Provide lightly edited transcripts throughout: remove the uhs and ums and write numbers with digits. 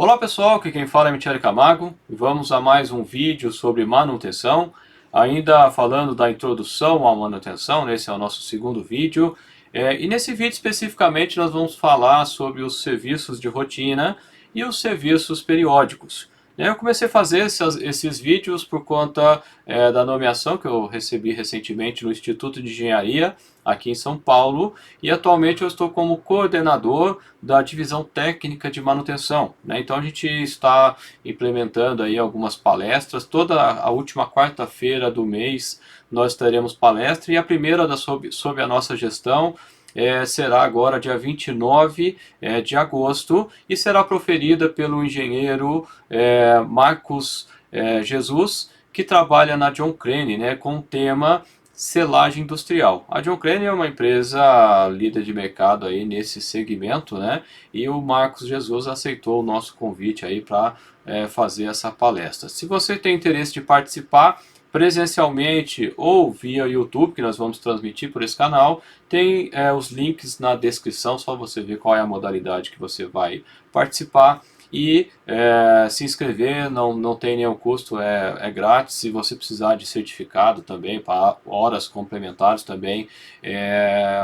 Olá pessoal, aqui quem fala é Michele Camargo e vamos a mais um vídeo sobre manutenção. Ainda falando da introdução à manutenção, esse é o nosso segundo vídeo. E nesse vídeo especificamente nós vamos falar sobre os serviços de rotina e os serviços periódicos. Eu comecei a fazer esses vídeos por conta da nomeação que eu recebi recentemente no Instituto de Engenharia, aqui em São Paulo, e atualmente eu estou como coordenador da divisão técnica de manutenção. Então a gente está implementando aí algumas palestras. Toda a última quarta-feira do mês nós teremos palestra, e a primeira sob a nossa gestão será agora dia 29 de agosto e será proferida pelo engenheiro Marcos Jesus, que trabalha na John Crane, com o tema selagem industrial. A John Crane é uma empresa líder de mercado aí nesse segmento, e o Marcos Jesus aceitou o nosso convite aí para fazer essa palestra. Se você tem interesse de participar presencialmente ou via YouTube, que nós vamos transmitir por esse canal, tem os links na descrição, só você ver qual é a modalidade que você vai participar e se inscrever. Não tem nenhum custo, é grátis. Se você precisar de certificado também, para horas complementares também,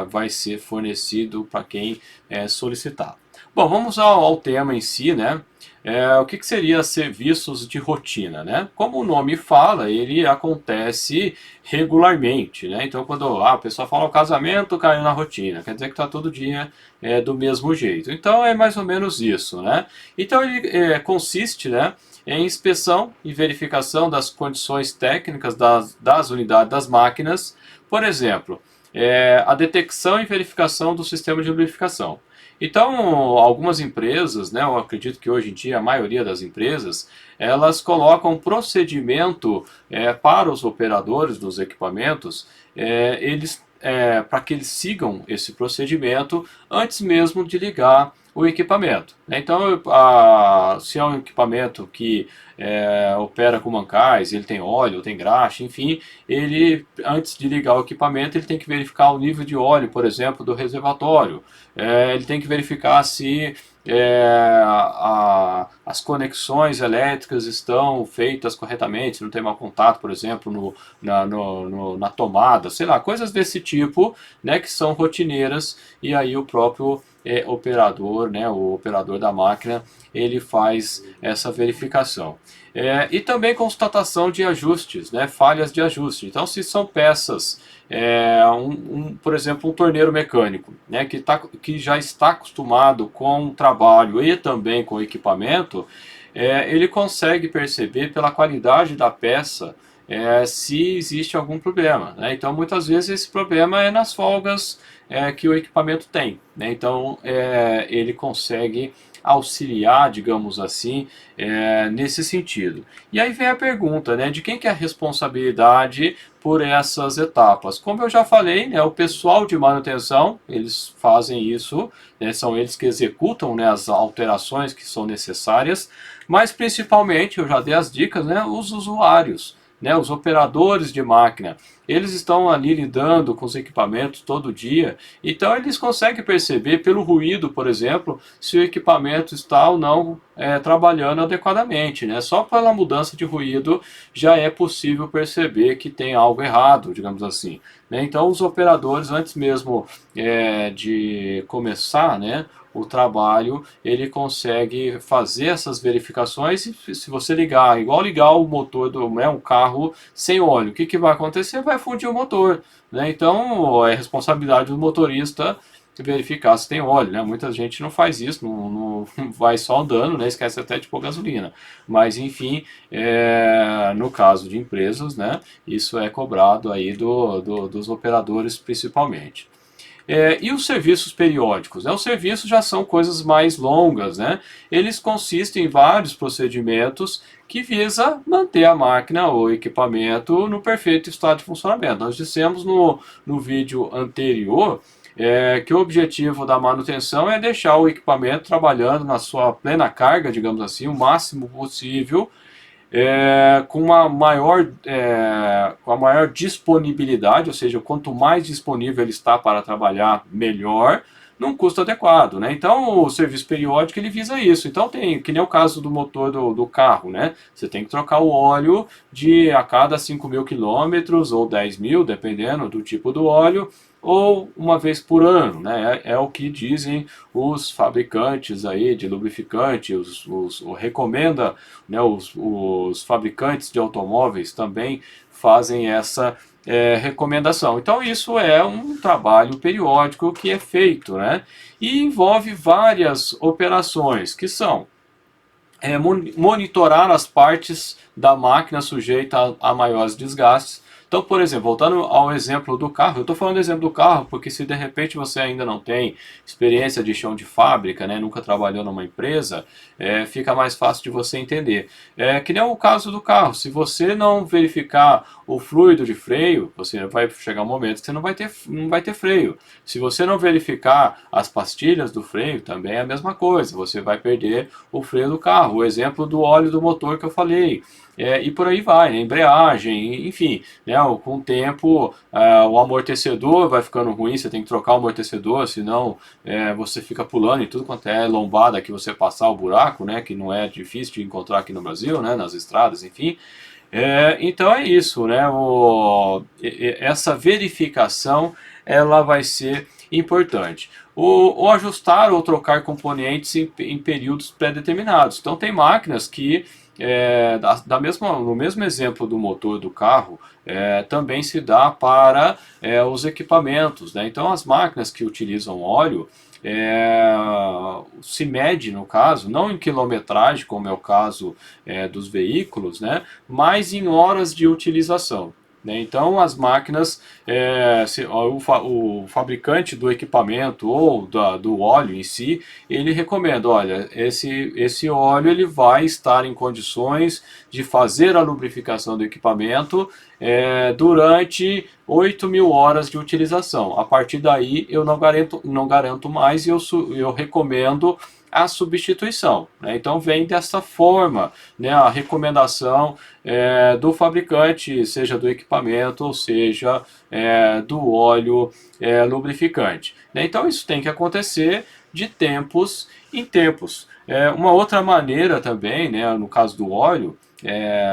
vai ser fornecido para quem solicitar. Bom, vamos ao tema em si, o que seria serviços de rotina, Como o nome fala, ele acontece regularmente, Então quando a pessoa fala o casamento caiu na rotina, quer dizer que está todo dia do mesmo jeito. Então é mais ou menos isso, Então ele consiste, em inspeção e verificação das condições técnicas das unidades das máquinas. Por exemplo, a detecção e verificação do sistema de lubrificação. Então, algumas empresas, eu acredito que hoje em dia a maioria das empresas, elas colocam procedimento para os operadores dos equipamentos, para que eles sigam esse procedimento antes mesmo de ligar o equipamento. Então, se é um equipamento que opera com mancais, ele tem óleo, tem graxa, enfim, ele, antes de ligar o equipamento, ele tem que verificar o nível de óleo, por exemplo, do reservatório. Ele tem que verificar se as conexões elétricas estão feitas corretamente, não tem mau contato, por exemplo, na tomada, sei lá, coisas desse tipo, que são rotineiras, e aí o próprio operador, o operador da máquina, ele faz essa verificação. E também constatação de ajustes, falhas de ajuste. Então, se são peças, por exemplo, um torneiro mecânico, que já está acostumado com o trabalho e também com o equipamento, ele consegue perceber pela qualidade da peça se existe algum problema. Então, muitas vezes esse problema é nas folgas que o equipamento tem. Então, ele consegue auxiliar, digamos assim, nesse sentido. E aí vem a pergunta, de quem que é a responsabilidade por essas etapas. Como eu já falei, o pessoal de manutenção, eles fazem isso, são eles que executam as alterações que são necessárias, mas principalmente, eu já dei as dicas, os usuários. Os operadores de máquina, eles estão ali lidando com os equipamentos todo dia, então eles conseguem perceber pelo ruído, por exemplo, se o equipamento está ou não trabalhando adequadamente. Só pela mudança de ruído já é possível perceber que tem algo errado, digamos assim. Então os operadores, antes mesmo de começar o trabalho, ele consegue fazer essas verificações. E se você ligar, igual ligar o motor do um carro sem óleo, o que vai acontecer? Vai fundir o motor. Então é responsabilidade do motorista verificar se tem óleo. Muita gente não faz isso, não vai só andando, esquece até de pôr gasolina. Mas enfim, no caso de empresas, isso é cobrado aí dos operadores principalmente. E os serviços periódicos? Os serviços já são coisas mais longas, Eles consistem em vários procedimentos que visa manter a máquina ou equipamento no perfeito estado de funcionamento. Nós dissemos no vídeo anterior que o objetivo da manutenção é deixar o equipamento trabalhando na sua plena carga, digamos assim, o máximo possível, com a maior disponibilidade, ou seja, quanto mais disponível ele está para trabalhar, melhor, num custo adequado, né? Então o serviço periódico ele visa isso. Então tem, que nem o caso do motor do carro, né? Você tem que trocar o óleo de a cada 5.000 quilômetros ou 10.000, dependendo do tipo do óleo, ou uma vez por ano, né? É o que dizem os fabricantes aí de lubrificante, recomenda, né? Os fabricantes de automóveis também fazem essa recomendação. Então isso é um trabalho periódico que é feito, né? E envolve várias operações que são monitorar as partes da máquina sujeita a maiores desgastes. Então, por exemplo, voltando ao exemplo do carro, eu estou falando do exemplo do carro porque se de repente você ainda não tem experiência de chão de fábrica, né, nunca trabalhou numa empresa, fica mais fácil de você entender. Que nem o caso do carro, se você não verificar o fluido de freio, você vai chegar um momento que você não vai ter freio. Se você não verificar as pastilhas do freio, também é a mesma coisa, você vai perder o freio do carro. O exemplo do óleo do motor que eu falei. E por aí vai, né? Embreagem, enfim, né? Com o tempo o amortecedor vai ficando ruim, você tem que trocar o amortecedor, senão você fica pulando em tudo quanto é lombada que você passar o buraco, né? Que não é difícil de encontrar aqui no Brasil, né? Nas estradas, enfim. Então é isso, né? Essa verificação ela vai ser importante. O ajustar ou trocar componentes em períodos pré-determinados. Então tem máquinas que no mesmo exemplo do motor do carro, também se dá para os equipamentos, né? Então as máquinas que utilizam óleo se mede, no caso, não em quilometragem, como é o caso dos veículos, né? Mas em horas de utilização. Então as máquinas, o fabricante do equipamento ou do óleo em si, ele recomenda, olha, esse óleo ele vai estar em condições de fazer a lubrificação do equipamento durante 8.000 horas de utilização. A partir daí eu não garanto mais e eu recomendo a substituição, né? Então vem dessa forma, né, a recomendação do fabricante, seja do equipamento ou seja do óleo lubrificante, né? Então isso tem que acontecer de tempos em tempos. Uma outra maneira também, né, no caso do óleo,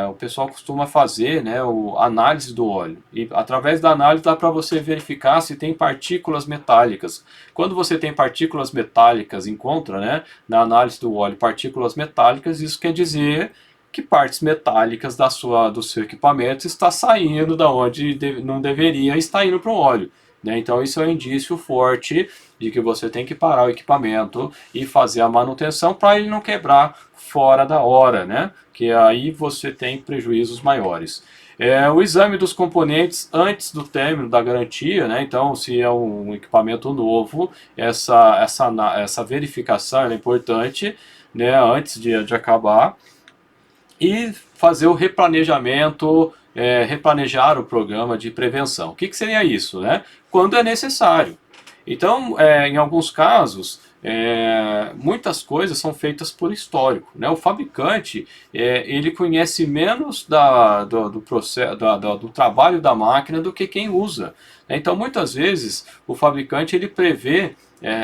o pessoal costuma fazer, né, a análise do óleo. E através da análise dá para você verificar se tem partículas metálicas. Quando você tem partículas metálicas, encontra, né, na análise do óleo partículas metálicas, isso quer dizer que partes metálicas do seu equipamento está saindo da onde não deveria estar indo para o óleo. Né? Então isso é um indício forte de que você tem que parar o equipamento e fazer a manutenção para ele não quebrar fora da hora, né? Que aí você tem prejuízos maiores. O exame dos componentes antes do término da garantia, né? Então se é um equipamento novo, essa verificação é importante, né? Antes de acabar. E fazer o replanejamento, replanejar o programa de prevenção. O que seria isso? Né? Quando é necessário. Então, em alguns casos, muitas coisas são feitas por histórico. Né? O fabricante ele conhece menos do processo, do trabalho da máquina do que quem usa. Então, muitas vezes, o fabricante ele prevê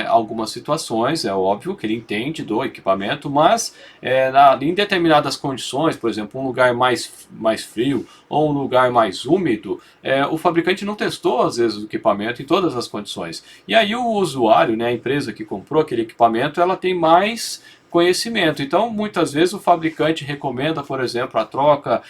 algumas situações, é óbvio que ele entende do equipamento, mas em determinadas condições, por exemplo, um lugar mais frio ou um lugar mais úmido, o fabricante não testou às vezes o equipamento em todas as condições. E aí o usuário, né, a empresa que comprou aquele equipamento, ela tem mais conhecimento. Então, muitas vezes o fabricante recomenda, por exemplo, a troca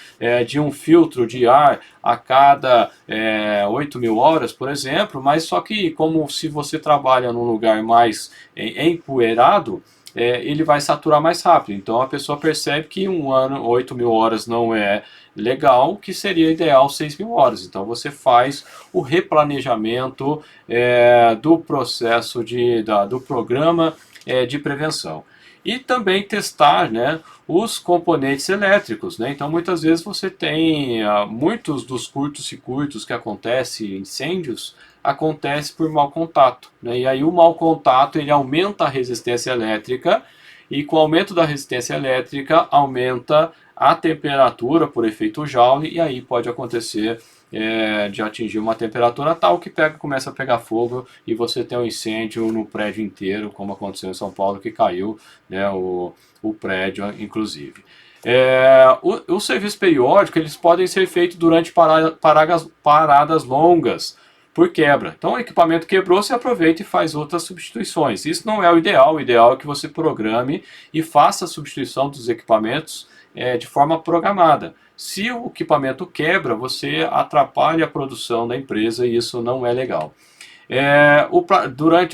de um filtro de ar a cada 8.000 horas, por exemplo, mas só que como se você trabalha num lugar mais empoeirado, ele vai saturar mais rápido. Então a pessoa percebe que 8.000 horas não é legal, que seria ideal 6.000 horas. Então você faz o replanejamento do processo do programa de prevenção. E também testar, né, os componentes elétricos. Né? Então muitas vezes você tem muitos dos curtos-circuitos que acontecem, incêndios, acontece por mau contato. Né? E aí o mau contato ele aumenta a resistência elétrica e com o aumento da resistência elétrica aumenta a temperatura por efeito Joule e aí pode acontecer de atingir uma temperatura tal que começa a pegar fogo e você tem um incêndio no prédio inteiro, como aconteceu em São Paulo, que caiu, né, o prédio, inclusive. O serviço periódico eles podem ser feitos durante paradas longas por quebra. Então o equipamento quebrou, você aproveita e faz outras substituições. Isso não é o ideal é que você programe e faça a substituição dos equipamentos de forma programada. Se o equipamento quebra, você atrapalha a produção da empresa e isso não é legal.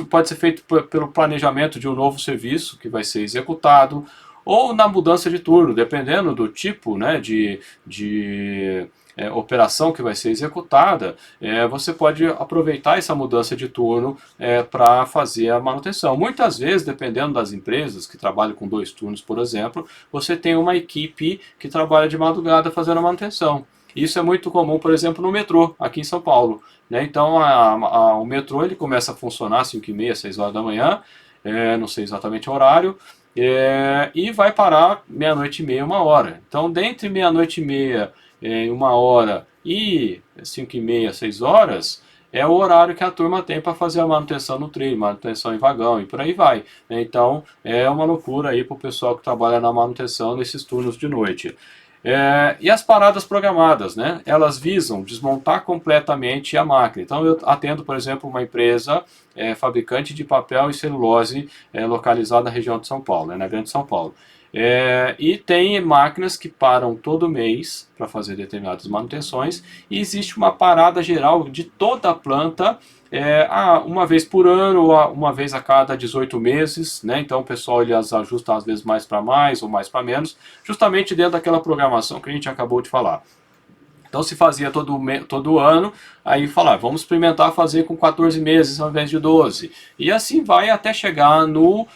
Pode ser feito pelo planejamento de um novo serviço que vai ser executado, ou na mudança de turno, dependendo do tipo, né, de operação que vai ser executada, você pode aproveitar essa mudança de turno para fazer a manutenção. Muitas vezes, dependendo das empresas que trabalham com 2 turnos, por exemplo, você tem uma equipe que trabalha de madrugada fazendo a manutenção. Isso é muito comum, por exemplo, no metrô, aqui em São Paulo. Né? Então, o metrô ele começa a funcionar às 5h30, 6 horas da manhã, não sei exatamente o horário, e vai parar meia-noite e meia, 1h. Então, dentre meia-noite e meia, 1h e 5h30, 6 horas, é o horário que a turma tem para fazer a manutenção no trilho, manutenção em vagão e por aí vai. Então, é uma loucura aí para o pessoal que trabalha na manutenção nesses turnos de noite. E as paradas programadas, né? Elas visam desmontar completamente a máquina. Então eu atendo, por exemplo, uma empresa fabricante de papel e celulose localizada na região de São Paulo, na Grande São Paulo. E tem máquinas que param todo mês para fazer determinadas manutenções e existe uma parada geral de toda a planta uma vez por ano ou uma vez a cada 18 meses, né? Então o pessoal ele as ajusta às vezes mais para mais ou mais para menos, justamente dentro daquela programação que a gente acabou de falar. Então se fazia todo ano, aí falar, vamos experimentar fazer com 14 meses ao invés de 12. E assim vai até chegar no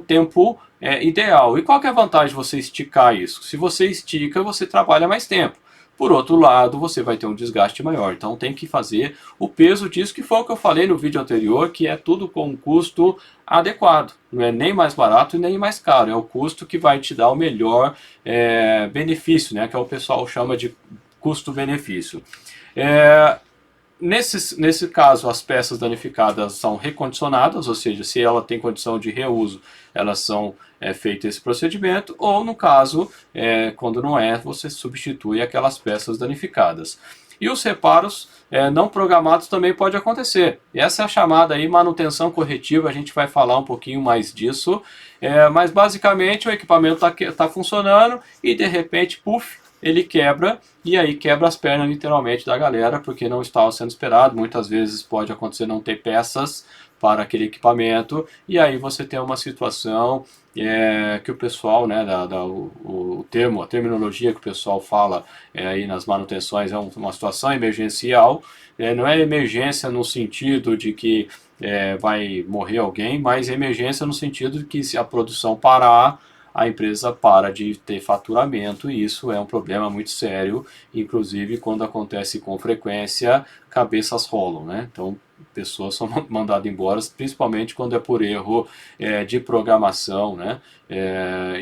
tempo ideal. E qual que é a vantagem de você esticar isso? Se você estica, você trabalha mais tempo. Por outro lado, você vai ter um desgaste maior. Então tem que fazer o peso disso, que foi o que eu falei no vídeo anterior, que é tudo com um custo adequado. Não é nem mais barato e nem mais caro. É o custo que vai te dar o melhor benefício, né? Que é o pessoal chama de custo-benefício. Nesse caso, as peças danificadas são recondicionadas, ou seja, se ela tem condição de reuso, elas são feito esse procedimento, ou no caso, quando não você substitui aquelas peças danificadas. E os reparos não programados também pode acontecer. Essa é a chamada aí manutenção corretiva, a gente vai falar um pouquinho mais disso, mas basicamente o equipamento está funcionando e de repente, puf, ele quebra, e aí quebra as pernas literalmente da galera, porque não estava sendo esperado. Muitas vezes pode acontecer não ter peças para aquele equipamento, e aí você tem uma situação que o pessoal, né, a terminologia que o pessoal fala aí nas manutenções é uma situação emergencial. Não é emergência no sentido de que vai morrer alguém, mas emergência no sentido de que se a produção parar, a empresa para de ter faturamento, e isso é um problema muito sério, inclusive quando acontece com frequência, cabeças rolam, né? Então pessoas são mandadas embora, principalmente quando é por erro de programação, né?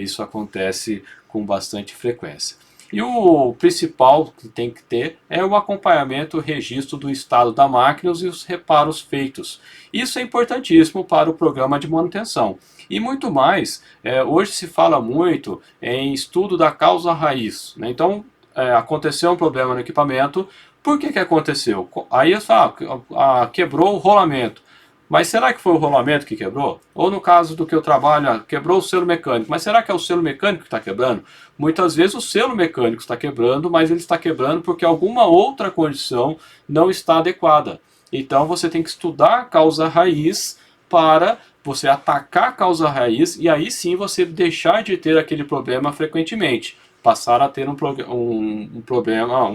Isso acontece com bastante frequência. E o principal que tem que ter é o acompanhamento, o registro do estado da máquina e os reparos feitos. Isso é importantíssimo para o programa de manutenção. E muito mais, hoje se fala muito em estudo da causa raiz, né? Então, aconteceu um problema no equipamento, por que aconteceu? Aí quebrou o rolamento. Mas será que foi o rolamento que quebrou? Ou no caso do que eu trabalho, quebrou o selo mecânico. Mas será que é o selo mecânico que está quebrando? Muitas vezes o selo mecânico está quebrando, mas ele está quebrando porque alguma outra condição não está adequada. Então você tem que estudar a causa raiz para você atacar a causa raiz e aí sim você deixar de ter aquele problema frequentemente. Passar a ter um problema,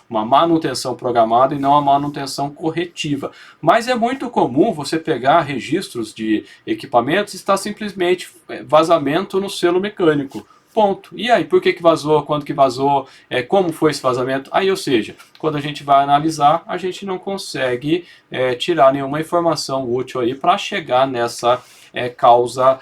uma manutenção programada e não a manutenção corretiva. Mas é muito comum você pegar registros de equipamentos e está simplesmente vazamento no selo mecânico. Ponto. E aí, por que vazou? Quando que vazou? Como foi esse vazamento? Aí, ou seja, quando a gente vai analisar, a gente não consegue tirar nenhuma informação útil aí para chegar nessa causa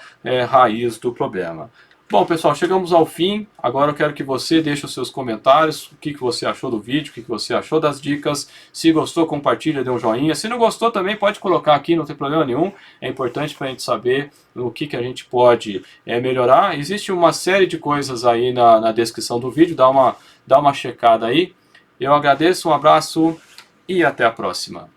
raiz do problema. Bom, pessoal, chegamos ao fim. Agora eu quero que você deixe os seus comentários, o que você achou do vídeo, o que você achou das dicas. Se gostou, compartilha, dê um joinha. Se não gostou também, pode colocar aqui, não tem problema nenhum. É importante para a gente saber o que a gente pode melhorar. Existe uma série de coisas aí na descrição do vídeo, dá uma checada aí. Eu agradeço, um abraço e até a próxima.